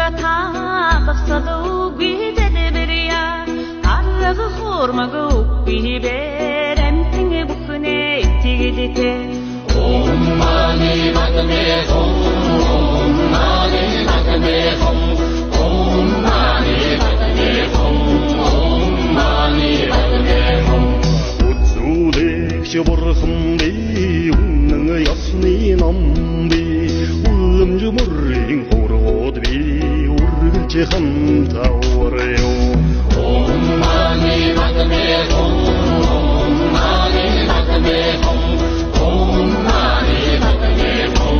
өргөнгө таалгасалуугүй дэлбэрья арга хурмагуугүй бэрэмтэн бүхнээ итгэлтэй Om Mani Padme Hum Om Mani Padme Hum Om Mani Padme Hum Om Mani Padme Hum Utsulik Burhambi Unang Yasni Nambi Ulum Jumurring Horodvi Urge Hanta Oreo Om Mani Padme Hum Om Mani Padme Hum Om Mani Padme Hum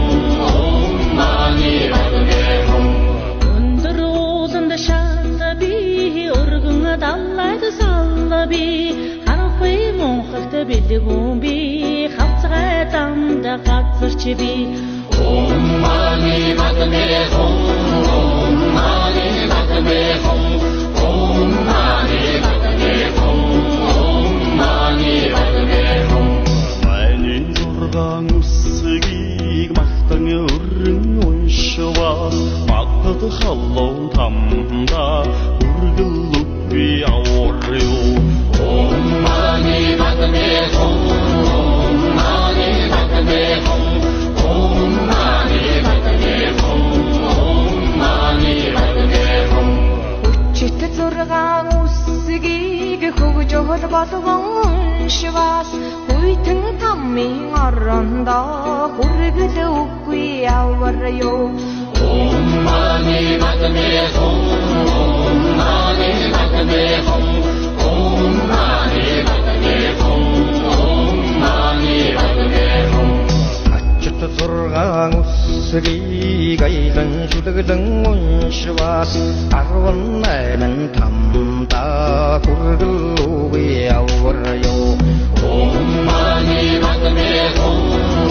Om Mani Padme Hum Өндөр ууланд шалби өргөн даллайд салби харахгүй мөнхөгт бэлгүүн би хавцгай дамда газарч би Om Mani Padme Hum Om Mani Padme Hum Om Mani Padme Hum Om Mani Padme Hum Зургаан үсгийг махтан өрн уншваа махад халлон тамда үргэлгүй аврё Om Mani Padme Hum Om Mani Padme Hum Om Mani Padme Hum Om Mani Padme Hum Өчигт зургаан үсгийг хөгж хөл болгон уншваас Uitэн таммын орондоо хүргэл үгүй аварё Om Mani Padme Hum Om Mani Padme Hum Om Mani Padme Hum Om Mani Padme Hum Ачт зургаан үсгийг айлан шүлэглэн уншваас 18 тамда хүргэл үгүй аварё Om Mani Padme Hum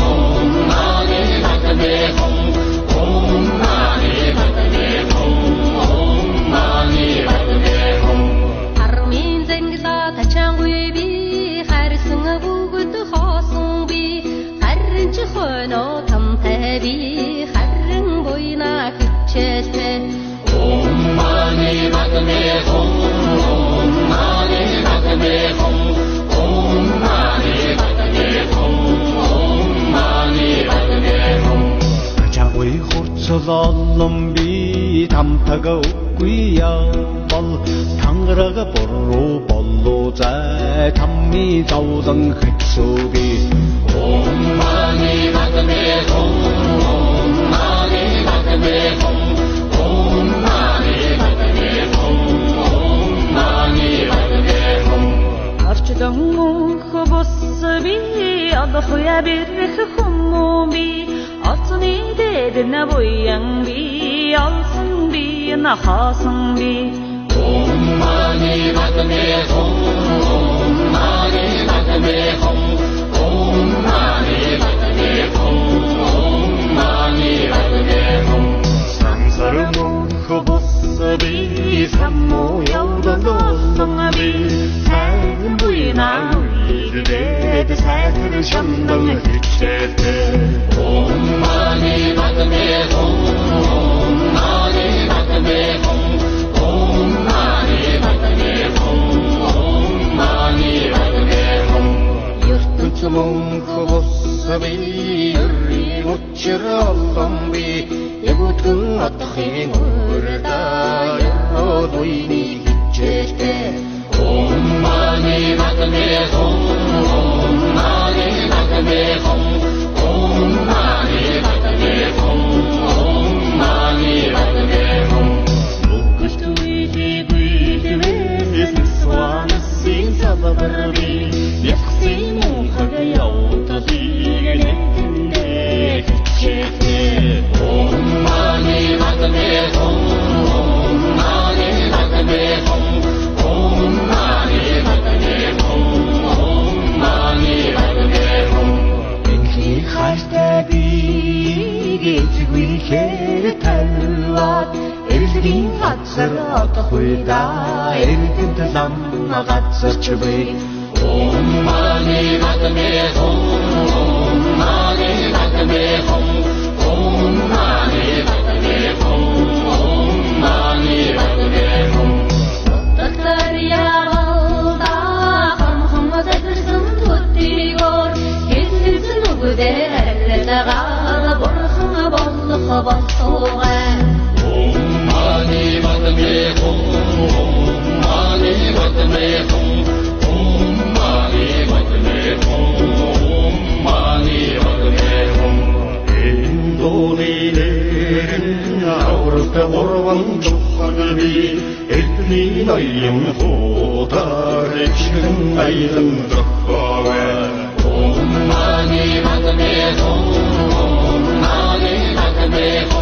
Om Mani Padme Hum Om Mani Padme Hum Om Mani Padme Hum Хармын зэнгса тачаангүй би харсан бүгд хоосон би харин ч хөнөө тамтай би харин буйна хичээстэй Om Mani Padme Hum Om Mani Padme Hum Om Mani Padme Hum Om Mani Padme Hum Чагой хурцлолон би тамтага үгүй явбал тангарага боруу боллоо зай тамми зовлон хэцүүби Om Mani Padme Hum Om Mani Padme Hum Om Mani Padme Hum Om Mani Padme Hum Арчдан мөнх бос би адахуя бирх хүмүүби Ацны дэднэ буян би алсан би нахасан би Om Mani Padme Hum Om Mani Padme Hum Om Mani Padme Hum Om Mani Padme Hum Сансар мөнх босби саммо явдалолон би сайн буйна үйдэд сайхан шамдан хичээтэй Om Mani Padme Hum Om Mani Padme Hum Om Mani Padme Hum Om Mani Padme Hum ертөнц мөнх босби өрийн учраллон би ягуутгэн атхын өрдөө явуулны хичээтэй Om Mani Padme Hum Om Mani Padme Hum Om Mani Padme Hum Om Mani Padme Hum Бүгд үйдэгүйдвэс свансын сабарби Яхсын мөнхөг явуултыг нэгтэнэ хичээтэй Om Mani Padme Hum Om Mani Padme Hum Om Mani Padme Hum Om Mani Padme Hum Энхний хайртай би эцгүй хэр талваад эрэлгийн газар одохуйда эргэнт лам газарч би Om Mani Padme Hum Om Mani Padme Hum Om Mani Padme Hum Om болсуугай Mani Padme Hum Mani Padme Hum Mani Padme Hum Mani Padme Hum Indonilerin avrısta orvan duhanbi Etni nayım hotar ekşin aydın duhave Mani Padme Hum Mani Padme Hum